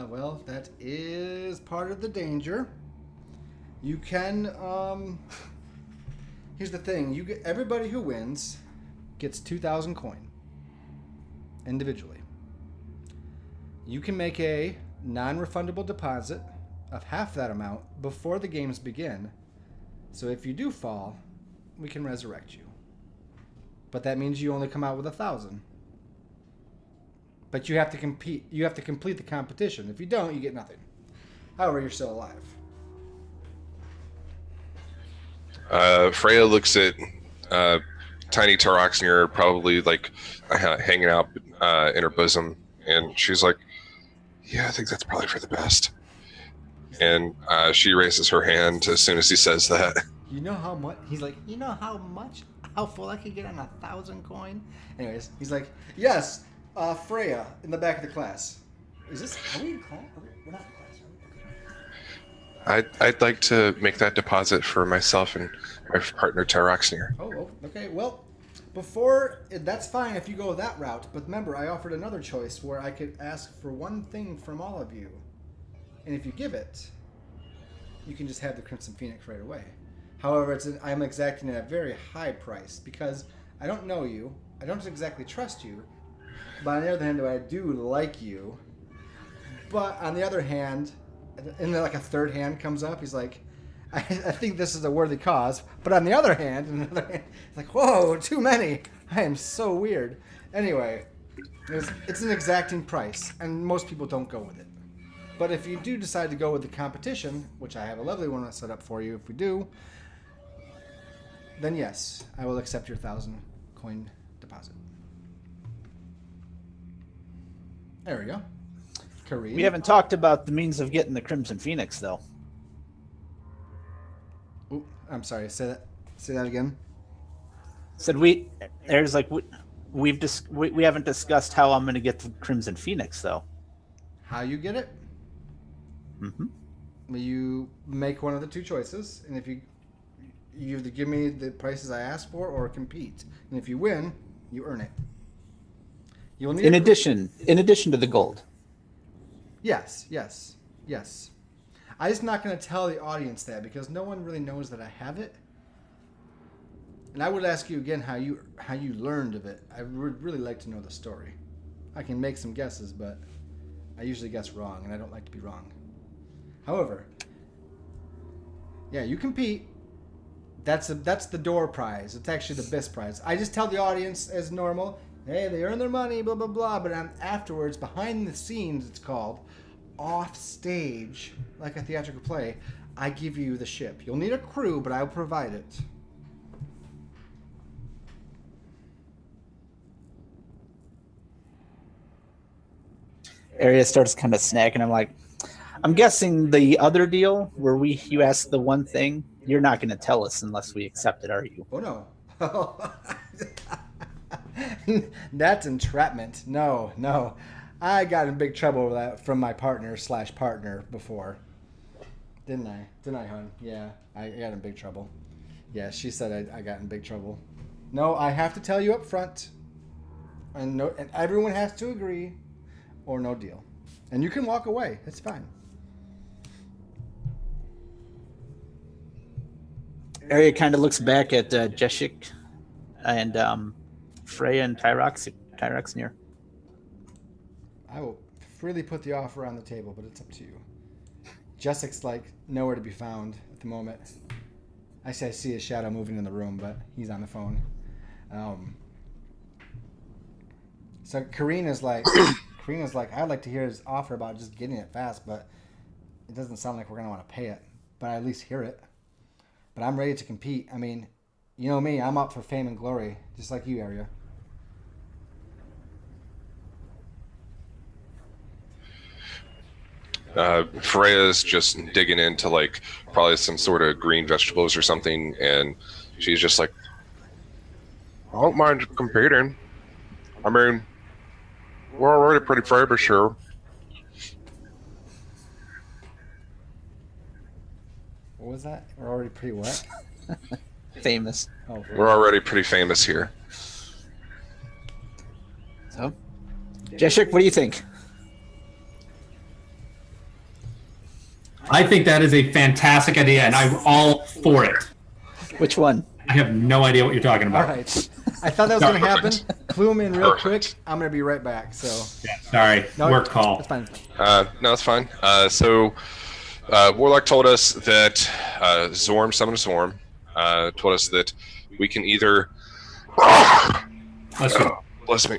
A: Well, that is part of the danger. You can, here's the thing. Everybody who wins gets 2,000 coin. Individually. You can make a non-refundable deposit of half that amount before the games begin. So if you do fall, we can resurrect you. But that means you only come out with 1,000. But you have to compete. You have to complete the competition. If you don't, you get nothing. However, you're still alive.
B: Freya looks at tiny Taroxnir, probably like hanging out in her bosom, and she's like, "Yeah, I think that's probably for the best." And she raises her hand as soon as he says that.
A: You know how much? He's like, you know how full I could get on 1,000 coin? Anyways, he's like, yes. Freya, in the back of the class. Are we in class? We're not in class,
B: I'd like to make that deposit for myself and my partner Taroxnir.
A: Oh, okay. Well, that's fine if you go that route. But remember, I offered another choice where I could ask for one thing from all of you. And if you give it, you can just have the Crimson Phoenix right away. However, I'm exacting a very high price because I don't know you. I don't exactly trust you. But on the other hand, I do like you. But on the other hand, and then like a third hand comes up, he's like, I think this is a worthy cause. But on the other hand, it's like, whoa, too many. I am so weird. Anyway, it's an exacting price, and most people don't go with it. But if you do decide to go with the competition, which I have a lovely one set up for you if we do, then yes, I will accept your 1,000 coin deposit. There we go. Kareem.
D: We haven't talked about the means of getting the Crimson Phoenix, though.
A: Ooh, I'm sorry. Say that again.
D: Said there's like we haven't discussed how I'm going to get the Crimson Phoenix, though.
A: How you get it?
D: Mm-hmm.
A: You make one of the two choices, and if you either give me the prices I asked for or compete, and if you win, you earn it. You'll need
D: in addition to the gold.
A: Yes. I'm just not going to tell the audience that because no one really knows that I have it. And I would ask you again how you learned of it. I would really like to know the story. I can make some guesses, but I usually guess wrong, and I don't like to be wrong. However, yeah, you compete. That's the door prize. It's actually the best prize. I just tell the audience as normal, hey, they earn their money, blah, blah, blah. But afterwards, behind the scenes, it's called, off stage, like a theatrical play, I give you the ship. You'll need a crew, but I'll provide it.
D: Arya starts kind of snacking. I'm like, I'm guessing the other deal where you ask the one thing, you're not going to tell us unless we accept it, are you?
A: Oh, no. That's entrapment. No. I got in big trouble with that from my partner/partner before. Didn't I, hon? Yeah, I got in big trouble. Yeah, she said I got in big trouble. No, I have to tell you up front. And everyone has to agree or no deal. And you can walk away. It's fine.
D: Arya kind of looks back at Jeshik and Freya and Tyroxnir.
A: I will freely put the offer on the table, but it's up to you. Jessik's like nowhere to be found at the moment. I see his shadow moving in the room, but he's on the phone. So Karina's like, I'd like to hear his offer about just getting it fast, but it doesn't sound like we're going to want to pay it. But I at least hear it. But I'm ready to compete. I mean, you know me, I'm up for fame and glory, just like you, Arya.
B: Freya's just digging into like probably some sort of green vegetables or something, and she's just like, I don't mind competing. I mean, we're already pretty famous here.
A: What was that? We're already pretty what?
D: Famous.
A: Oh,
B: We're already pretty famous here.
D: So, Jeshik, what do you think?
C: I think that is a fantastic idea, and I'm all for it.
D: Which one?
C: I have no idea what you're talking
A: all
C: about.
A: right. I thought that was going to happen. Clue him in real quick. I'm going to be right back. So.
C: Yeah, sorry, work call.
A: That's fine.
B: No, it's fine. So Warlock told us that Zorm, Summon of Zorm, told us that we can either... Bless me.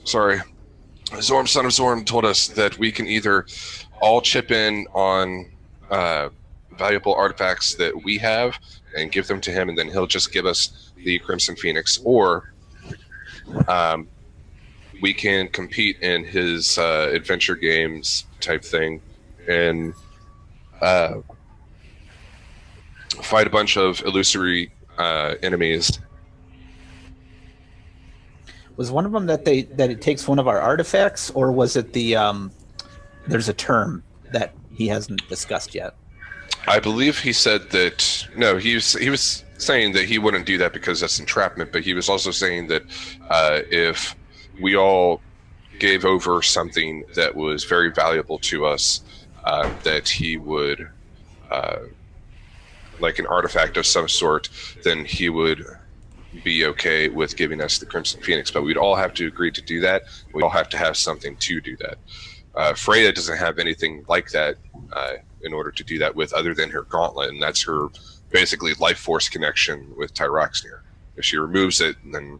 B: Sorry. Zorm, Son of Zorm, told us that we can either all chip in on valuable artifacts that we have and give them to him, and then he'll just give us the Crimson Phoenix, or we can compete in his adventure games type thing and fight a bunch of illusory enemies.
D: Was one of them that it takes one of our artifacts, or was it the there's a term that he hasn't discussed yet?
B: I believe he said that he was saying that he wouldn't do that because that's entrapment, but he was also saying that if we all gave over something that was very valuable to us, that he would like an artifact of some sort, then he would be okay with giving us the Crimson Phoenix. But we'd all have to agree to do that. We all have to have something to do that. Freya doesn't have anything like that in order to do that with, other than her gauntlet, and that's her basically life force connection with Tyroxnir. If she removes it, then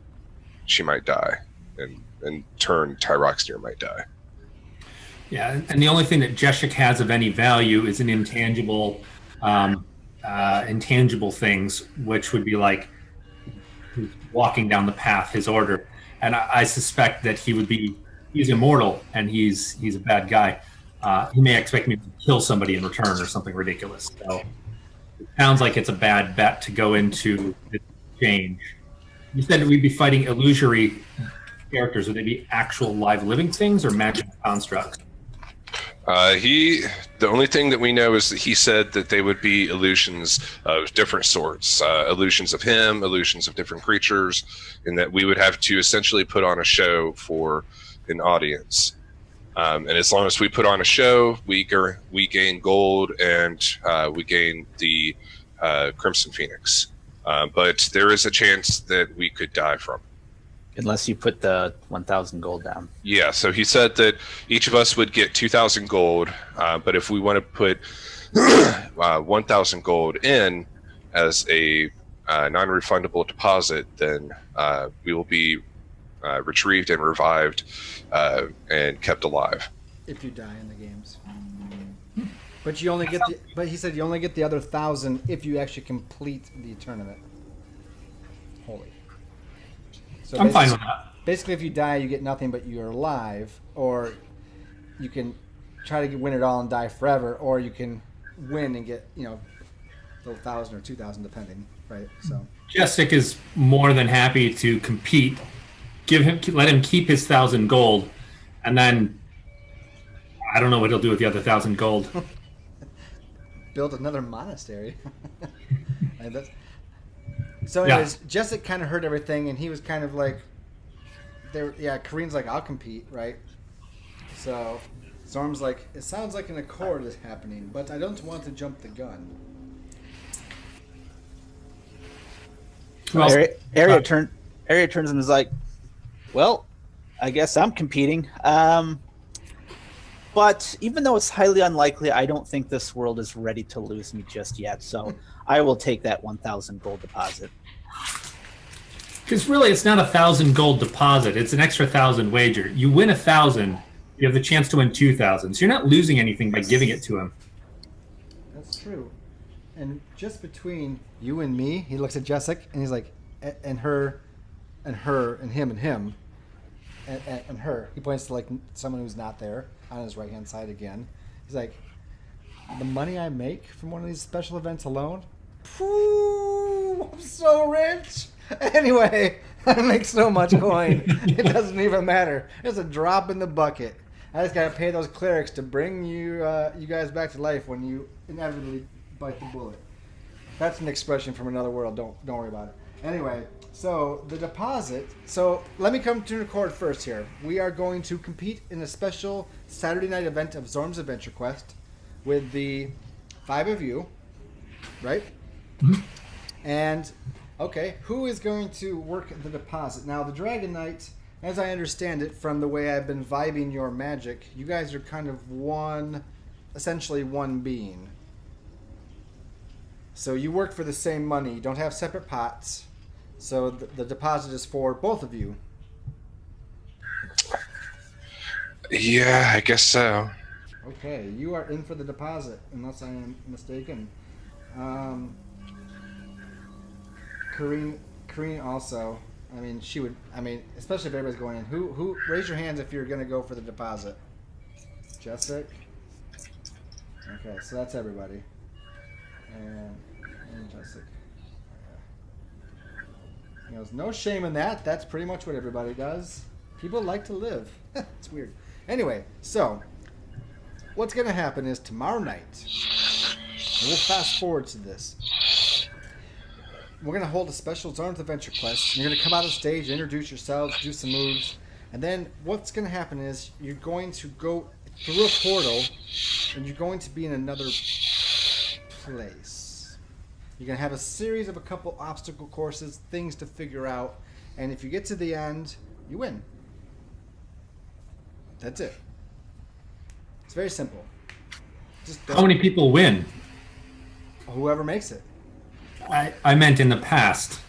B: she might die, and in turn Tyroxnir might die.
C: Yeah, and the only thing that Jeshik has of any value is an intangible things, which would be like walking down the path, his order. And I suspect that he's immortal, and he's a bad guy. He may expect me to kill somebody in return or something ridiculous. So it sounds like it's a bad bet to go into this exchange You said we'd be fighting illusory characters. Would they be actual live living things or magic constructs?
B: The only thing that we know is that he said that they would be illusions of different sorts, illusions of him, illusions of different creatures, and that we would have to essentially put on a show for an audience. And as long as we put on a show, we gain gold and we gain the Crimson Phoenix. But there is a chance that we could die from it.
D: Unless you put the 1,000 gold down.
B: Yeah, so he said that each of us would get 2,000 gold, but if we want to put 1,000 gold in as a non-refundable deposit, then we will be retrieved and revived and kept alive.
A: If you die in the games. But you only get but he said you only get the other 1,000 if you actually complete the tournament. Holy. So
C: I'm fine with that.
A: Basically, if you die, you get nothing, but you're alive, or you can try to win it all and die forever, or you can win and get, the 1,000 or 2,000, depending, right? So
C: Jessic is more than happy to compete. Let him keep his 1,000 gold, and then I don't know what he'll do with the other 1,000 gold.
A: Build another monastery. So anyways, yeah. Jessic kind of heard everything, and he was kind of like, Kareen's like, I'll compete, right? So Zorm's like, it sounds like an accord is happening, but I don't want to jump the gun.
D: Well, Area turns and is like, well, I guess I'm competing. But even though it's highly unlikely, I don't think this world is ready to lose me just yet. So I will take that 1,000 gold deposit.
C: Because really, it's not 1,000 gold deposit. It's an extra 1,000 wager. You win 1,000, you have the chance to win 2,000. So you're not losing anything by giving it to him.
A: That's true. And just between you and me, he looks at Jessic and he's like, and her, and him, and her. He points to like someone who's not there on his right hand side again. He's like, the money I make from one of these special events alone, I'm so rich. Anyway, I make so much coin, it doesn't even matter. It's a drop in the bucket. I just gotta pay those clerics to bring you guys back to life when you inevitably bite the bullet. That's an expression from another world. Don't worry about it. Anyway, so the deposit. So let me come to record first here. We are going to compete in a special Saturday night event of Zorm's Adventure Quest with the 5 of you, right?
C: Mm-hmm.
A: And okay, who is going to work the deposit? Now, the Dragon Knight, as I understand it from the way I've been vibing your magic, you guys are kind of essentially one being. So you work for the same money. You don't have separate pots. So the deposit is for both of you.
B: Yeah, I guess so.
A: Okay, you are in for the deposit, unless I am mistaken. Kareen also. I mean, she would. I mean, especially if everybody's going in. Who? Raise your hands if you're going to go for the deposit. Jessic. Okay, so that's everybody. And Jessic. He goes, no shame in that. That's pretty much what everybody does. People like to live. It's weird. Anyway, so what's going to happen is tomorrow night, and we'll fast forward to this. We're going to hold a special Zorm's Adventure Quest. You're going to come out on stage, introduce yourselves, do some moves. And then what's going to happen is you're going to go through a portal, and you're going to be in another place. You're going to have a series of a couple obstacle courses, things to figure out. And if you get to the end, you win. That's it. It's very simple.
C: How many people win?
A: Whoever makes it.
C: I meant in the past.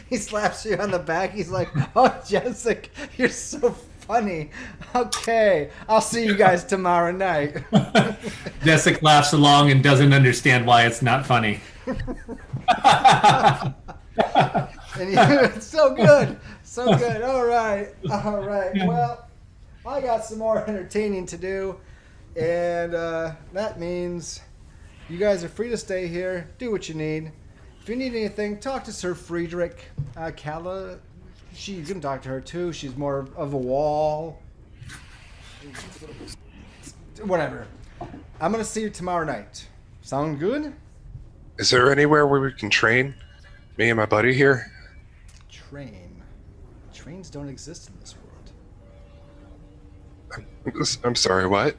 A: He slaps you on the back. He's like, oh, Jessic, you're so funny. Okay, I'll see you guys tomorrow night.
C: Jessic laughs along and doesn't understand why it's not funny.
A: And it's so good. So good. All right. Well, I got some more entertaining to do. And that means you guys are free to stay here, do what you need. if you need anything, talk to Sir Friedrich. Kala, you can talk to her too. She's more of a wall. Whatever. I'm gonna see you tomorrow night. Sound good?
B: Is there anywhere where we can train? Me and my buddy here?
A: Train. Trains don't exist in this world.
B: I'm sorry, what?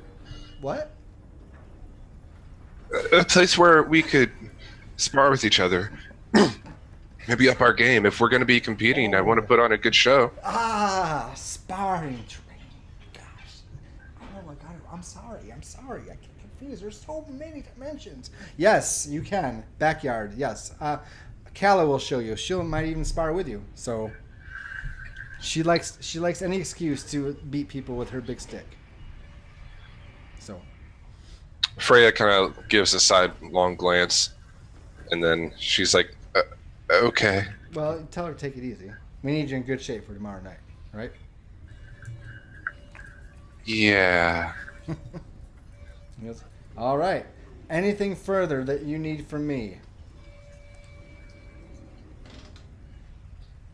A: What?
B: A place where we could spar with each other. Maybe up our game. If we're going to be competing, I want to put on a good show.
A: Ah, sparring train. Gosh. Oh my god, I'm sorry. I get confused. There's so many dimensions. Yes, you can. Backyard, yes. Kala will show you. She might even spar with you. So she likes any excuse to beat people with her big stick. So
B: Freya kind of gives a sidelong glance, and then she's like, okay.
A: well, tell her to take it easy. We need you in good shape for tomorrow night, right?
B: Yeah.
A: Yes. All right. Anything further that you need from me?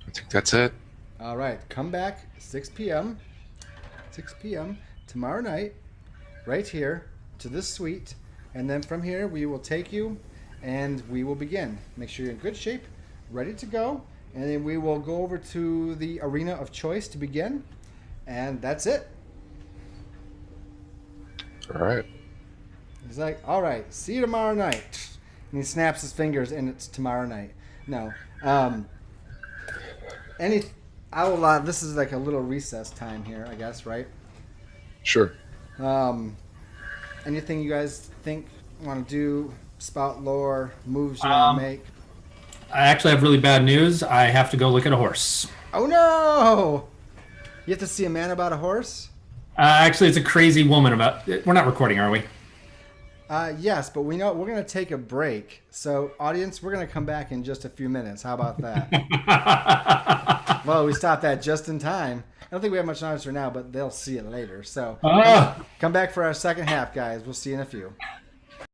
B: I think that's it.
A: All right. Come back 6 p.m. 6 p.m. tomorrow night, right here to this suite, and then from here we will take you and we will begin. Make sure you're in good shape, ready to go, and then we will go over to the arena of choice to begin, and that's it.
B: All right.
A: He's like, all right, see you tomorrow night. And he snaps his fingers, and it's tomorrow night. No. This is like a little recess time here, I guess, right?
B: Sure.
A: Anything you guys think, want to do, spout lore, moves you want to make?
C: I actually have really bad news. I have to go look at a horse.
A: Oh, no! You have to see a man about a horse?
C: Actually, it's a crazy woman about... We're not recording, are we?
A: Yes, but we know we're going to take a break. So, audience, we're going to come back in just a few minutes. How about that? Well, we stopped that just in time. I don't think we have much notice for now, but they'll see it later. So, come back for our second half, guys. We'll see you in a few.